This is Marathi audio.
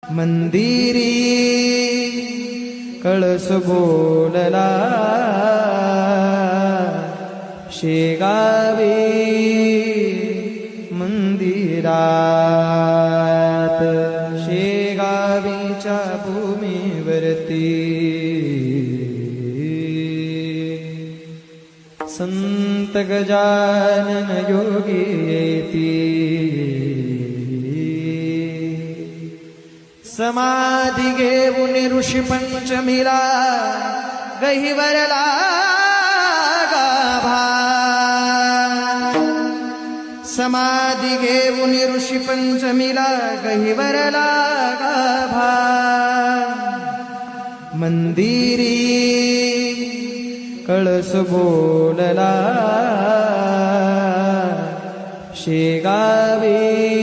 मंदिरी कळस बोलला शेगावी मंदिरात शेगावीच्या भूमीवरती संत गजानन योगी येती समाधी घेऊन ऋषी पंचमीला गहिवरला गाभा समाधी घेऊन ऋषी पंचमीला गहिवरला गाभा मंदिरी कळस बोलला शेगावी